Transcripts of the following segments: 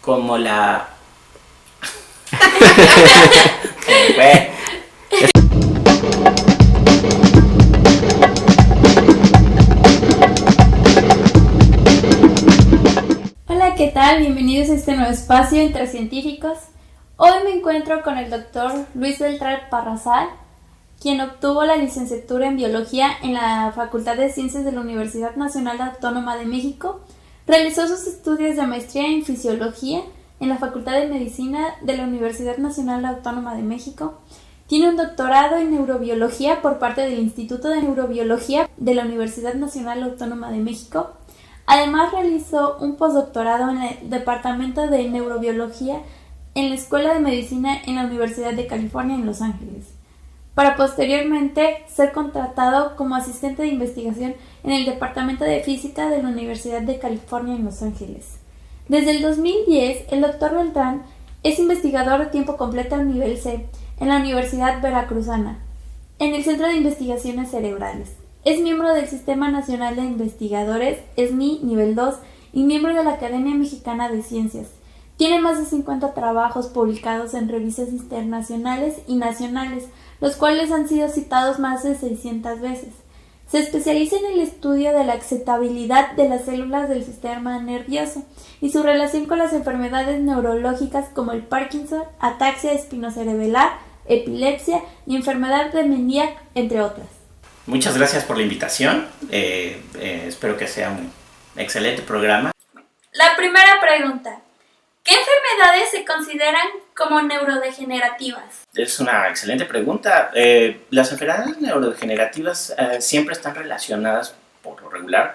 como la... Hola, ¿qué tal? Bienvenidos a este nuevo espacio entre científicos. Hoy me encuentro con el doctor Luis Beltrán Parrazal, quien obtuvo la licenciatura en Biología en la Facultad de Ciencias de la Universidad Nacional Autónoma de México. Realizó sus estudios de maestría en Fisiología en la Facultad de Medicina de la Universidad Nacional Autónoma de México. Tiene un doctorado en Neurobiología por parte del Instituto de Neurobiología de la Universidad Nacional Autónoma de México. Además, realizó un postdoctorado en el Departamento de Neurobiología en la Escuela de Medicina en la Universidad de California en Los Ángeles, para posteriormente ser contratado como asistente de investigación en el Departamento de Física de la Universidad de California en Los Ángeles. Desde el 2010, el Dr. Beltrán es investigador de tiempo completo al nivel C en la Universidad Veracruzana, en el Centro de Investigaciones Cerebrales. Es miembro del Sistema Nacional de Investigadores, SNI Nivel 2, y miembro de la Academia Mexicana de Ciencias. Tiene más de 50 trabajos publicados en revistas internacionales y nacionales, los cuales han sido citados más de 600 veces. Se especializa en el estudio de la excitabilidad de las células del sistema nervioso y su relación con las enfermedades neurológicas como el Parkinson, ataxia espinocerebral, epilepsia y enfermedad de Meniere, entre otras. Muchas gracias por la invitación. Espero que sea un excelente programa. La primera pregunta: ¿qué enfermedades se consideran como neurodegenerativas? Es una excelente pregunta. Las enfermedades neurodegenerativas siempre están relacionadas, por lo regular,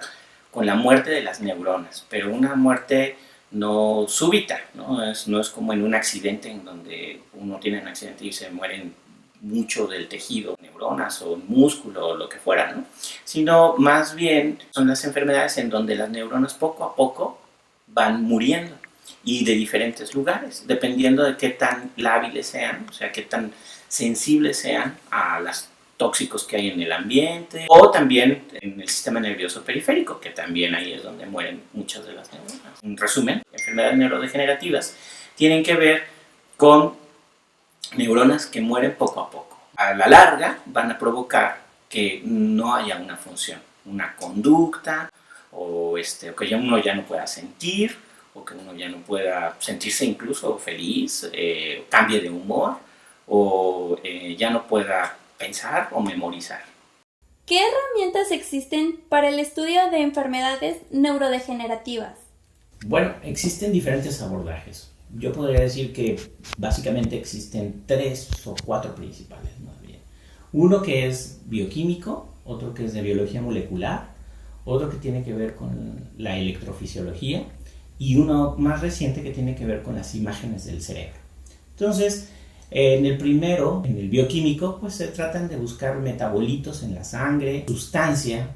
con la muerte de las neuronas, pero una muerte no súbita, no es como en un accidente en donde uno tiene un accidente y se mueren mucho del tejido, neuronas o músculo o lo que fuera, ¿no? Sino más bien son las enfermedades en donde las neuronas poco a poco van muriendo, y de diferentes lugares, dependiendo de qué tan lábiles sean, o sea, qué tan sensibles sean a los tóxicos que hay en el ambiente, o también en el sistema nervioso periférico, que también ahí es donde mueren muchas de las neuronas. En resumen, enfermedades neurodegenerativas tienen que ver con neuronas que mueren poco a poco. A la larga van a provocar que no haya una función, una conducta, o que ya uno ya no pueda sentir, o que uno ya no pueda sentirse incluso feliz, cambie de humor, o ya no pueda pensar o memorizar. ¿Qué herramientas existen para el estudio de enfermedades neurodegenerativas? Bueno, existen diferentes abordajes. Yo podría decir que básicamente existen 3 o 4 principales, más bien. Uno que es bioquímico, otro que es de biología molecular, otro que tiene que ver con la electrofisiología, y uno más reciente que tiene que ver con las imágenes del cerebro. Entonces, en el primero, en el bioquímico, pues se tratan de buscar metabolitos en la sangre, sustancia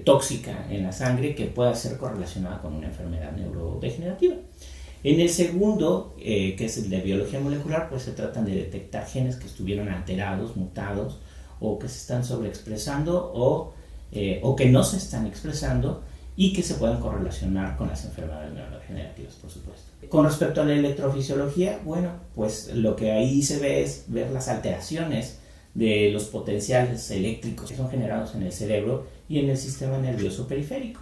tóxica en la sangre que pueda ser correlacionada con una enfermedad neurodegenerativa. En el segundo, que es el de biología molecular, pues se tratan de detectar genes que estuvieron alterados, mutados, o que se están sobreexpresando, o que no se están expresando, y que se puedan correlacionar con las enfermedades neurodegenerativas, por supuesto. Con respecto a la electrofisiología, bueno, pues lo que ahí se ve es ver las alteraciones de los potenciales eléctricos que son generados en el cerebro y en el sistema nervioso periférico.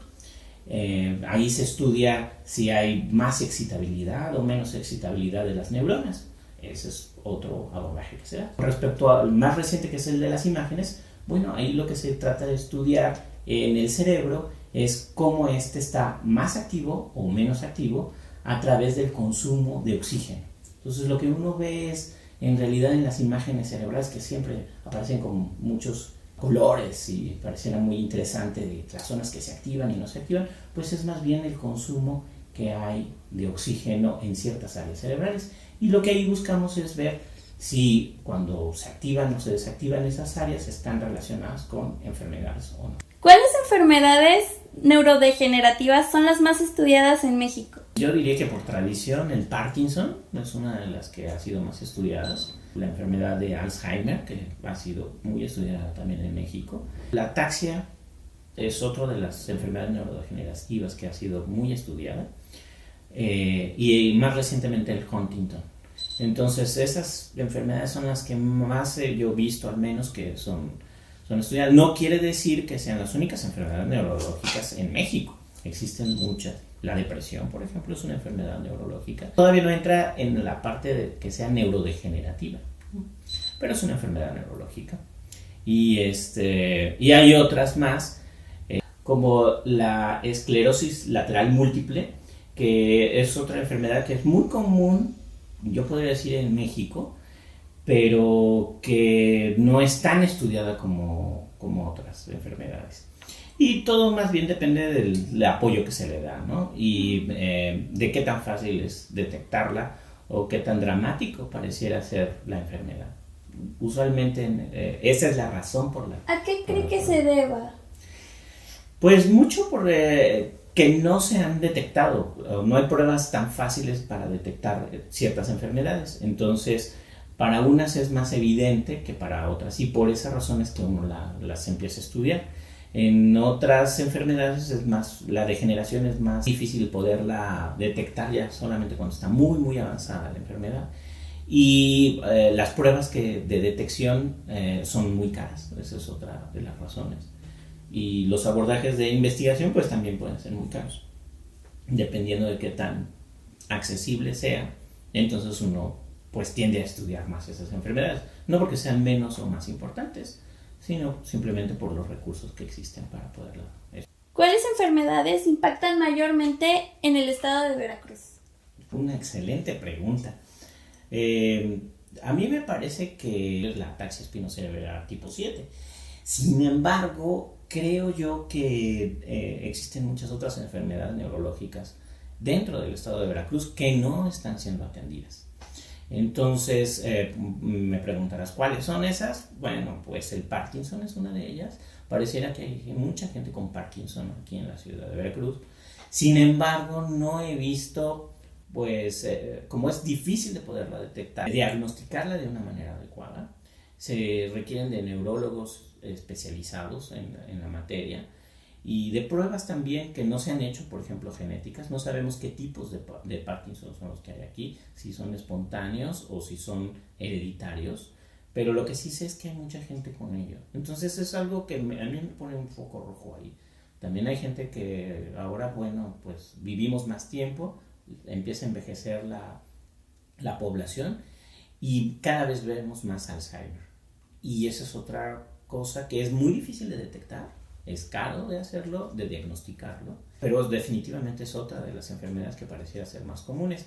Ahí se estudia si hay más excitabilidad o menos excitabilidad de las neuronas. Ese es otro abordaje que se da. Con respecto al más reciente, que es el de las imágenes, bueno, ahí lo que se trata de estudiar en el cerebro es cómo este está más activo o menos activo a través del consumo de oxígeno. Entonces lo que uno ve es, en realidad, en las imágenes cerebrales, que siempre aparecen con muchos colores y pareciera muy interesante de las zonas que se activan y no se activan, pues es más bien el consumo que hay de oxígeno en ciertas áreas cerebrales. Y lo que ahí buscamos es ver si cuando se activan o se desactivan esas áreas están relacionadas con enfermedades o no. ¿Cuáles enfermedades neurodegenerativas son las más estudiadas en México? Yo diría que por tradición el Parkinson es una de las que ha sido más estudiadas. La enfermedad de Alzheimer, que ha sido muy estudiada también en México. La ataxia es otra de las enfermedades neurodegenerativas que ha sido muy estudiada. y más recientemente el Huntington. Entonces esas enfermedades son las que más yo he visto, al menos, que son estudiadas. No quiere decir que sean las únicas enfermedades neurológicas en México. Existen muchas. La depresión, por ejemplo, es una enfermedad neurológica. Todavía no entra en la parte de que sea neurodegenerativa, pero es una enfermedad neurológica. Y hay otras más, como la esclerosis lateral múltiple, que es otra enfermedad que es muy común, yo podría decir, en México, pero que no es tan estudiada como otras enfermedades. Y todo más bien depende del apoyo que se le da, ¿no? Y de qué tan fácil es detectarla o qué tan dramático pareciera ser la enfermedad. Usualmente esa es la razón por la... ¿A qué cree que se deba? Pues mucho por que no se han detectado, no hay pruebas tan fáciles para detectar ciertas enfermedades. Entonces, para unas es más evidente que para otras, y por esas razones que uno las empieza a estudiar. En otras enfermedades la degeneración es más difícil poderla detectar ya solamente cuando está muy, muy avanzada la enfermedad. Y las pruebas de detección son muy caras, esa es otra de las razones. Y los abordajes de investigación pues también pueden ser muy caros, dependiendo de qué tan accesible sea. Entonces uno pues tiende a estudiar más esas enfermedades, no porque sean menos o más importantes, sino simplemente por los recursos que existen para poderlo. ¿Cuáles enfermedades impactan mayormente en el estado de Veracruz? Una excelente pregunta. A mí me parece que es la ataxia espinocerebral tipo 7. Sin embargo, creo yo que existen muchas otras enfermedades neurológicas dentro del estado de Veracruz que no están siendo atendidas. Entonces, me preguntarás, ¿cuáles son esas? Bueno, pues el Parkinson es una de ellas. Pareciera que hay mucha gente con Parkinson aquí en la ciudad de Veracruz. Sin embargo, no he visto, pues, como es difícil de poderla detectar, diagnosticarla de una manera adecuada. Se requieren de neurólogos especializados en la materia, y de pruebas también que no se han hecho, por ejemplo, genéticas. No sabemos qué tipos de Parkinson son los que hay aquí, si son espontáneos o si son hereditarios, pero lo que sí sé es que hay mucha gente con ello. Entonces es algo que a mí me pone un foco rojo ahí. También hay gente que ahora, bueno, pues vivimos más tiempo, empieza a envejecer la población y cada vez vemos más Alzheimer. Y esa es otra cosa que es muy difícil de detectar. Es caro de hacerlo, de diagnosticarlo, pero definitivamente es otra de las enfermedades que pareciera ser más comunes.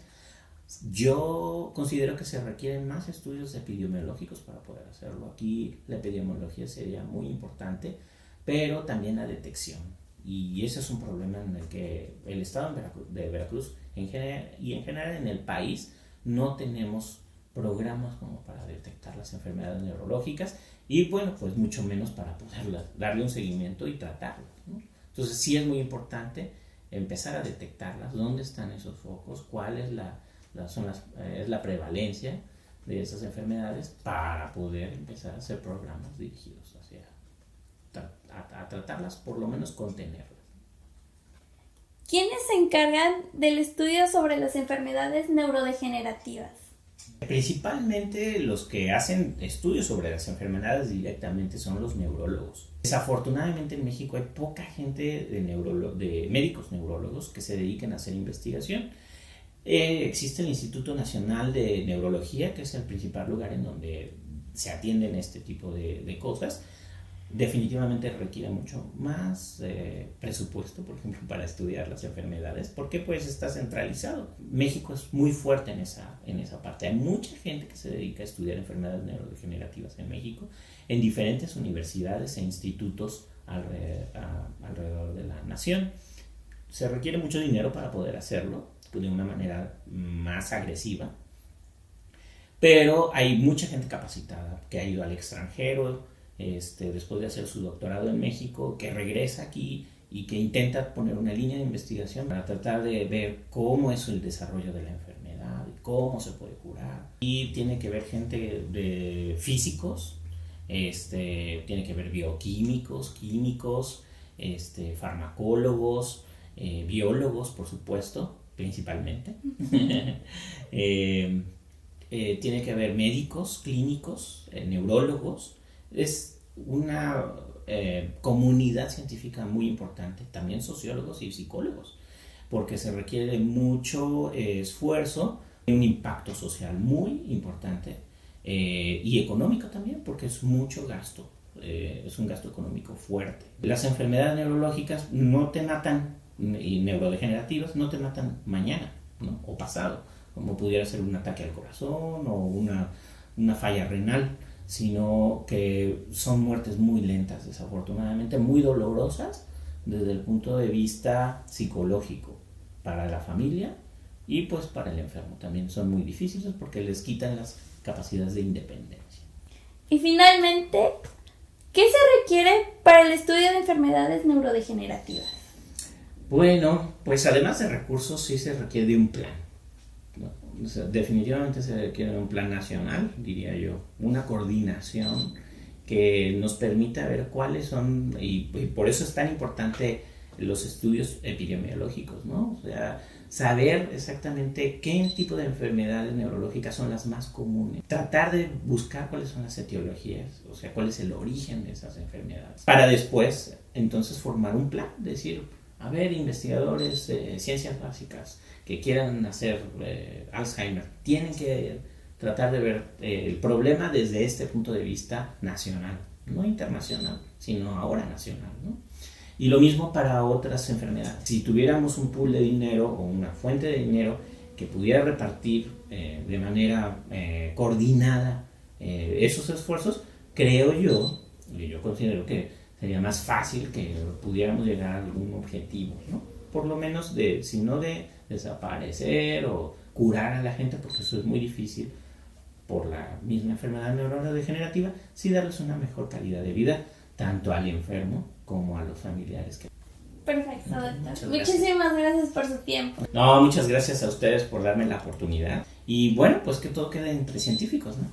Yo considero que se requieren más estudios epidemiológicos para poder hacerlo. Aquí la epidemiología sería muy importante, pero también la detección. Y ese es un problema en el que el estado de Veracruz en general en el país no tenemos programas como para detectar las enfermedades neurológicas, y bueno, pues mucho menos para poder darle un seguimiento y tratarlas, ¿no? Entonces sí es muy importante empezar a detectarlas, dónde están esos focos, cuál es la prevalencia de esas enfermedades, para poder empezar a hacer programas dirigidos a tratarlas, por lo menos contenerlas. ¿Quiénes se encargan del estudio sobre las enfermedades neurodegenerativas? Principalmente los que hacen estudios sobre las enfermedades directamente son los neurólogos. Desafortunadamente en México hay poca gente de médicos neurólogos que se dediquen a hacer investigación. Existe el Instituto Nacional de Neurología, que es el principal lugar en donde se atienden este tipo de cosas. Definitivamente requiere mucho más presupuesto, por ejemplo, para estudiar las enfermedades, porque pues está centralizado. México es muy fuerte en esa parte. Hay mucha gente que se dedica a estudiar enfermedades neurodegenerativas en México, en diferentes universidades e institutos alrededor de la nación. Se requiere mucho dinero para poder hacerlo de una manera más agresiva, pero hay mucha gente capacitada que ha ido al extranjero, después de hacer su doctorado en México, que regresa aquí y que intenta poner una línea de investigación para tratar de ver cómo es el desarrollo de la enfermedad, cómo se puede curar. Y tiene que ver gente de físicos, tiene que ver bioquímicos, químicos, farmacólogos, biólogos, por supuesto, principalmente. Tiene que haber médicos, clínicos, neurólogos. Es una comunidad científica muy importante, también sociólogos y psicólogos, porque se requiere mucho esfuerzo, un impacto social muy importante y económico también, porque es mucho gasto, es un gasto económico fuerte. Las enfermedades neurológicas no te matan, y neurodegenerativas no te matan mañana, ¿no? O pasado, como pudiera ser un ataque al corazón o una falla renal, sino que son muertes muy lentas, desafortunadamente, muy dolorosas desde el punto de vista psicológico para la familia y pues para el enfermo. También son muy difíciles porque les quitan las capacidades de independencia. Y finalmente, ¿qué se requiere para el estudio de enfermedades neurodegenerativas? Bueno, pues además de recursos sí se requiere de un plan, ¿no? O sea, definitivamente se requiere de un plan nacional, diría yo, una coordinación que nos permita ver cuáles son, y por eso es tan importante los estudios epidemiológicos, ¿no? O sea, saber exactamente qué tipo de enfermedades neurológicas son las más comunes, tratar de buscar cuáles son las etiologías, o sea, cuál es el origen de esas enfermedades, para después entonces formar un plan, decir, a ver, investigadores de ciencias básicas que quieran hacer Alzheimer, tienen que tratar de ver el problema desde este punto de vista nacional, no internacional, sino ahora nacional, ¿no? Y lo mismo para otras enfermedades. Si tuviéramos un pool de dinero o una fuente de dinero que pudiera repartir de manera coordinada esos esfuerzos, creo yo, y yo considero que sería más fácil que pudiéramos llegar a algún objetivo, ¿no? Por lo menos si no de desaparecer o curar a la gente, porque eso es muy difícil por la misma enfermedad neurodegenerativa, sí darles una mejor calidad de vida, tanto al enfermo como a los familiares. Perfecto, doctor. Muchísimas gracias por su tiempo. No, muchas gracias a ustedes por darme la oportunidad. Y bueno, pues que todo quede entre científicos, ¿no?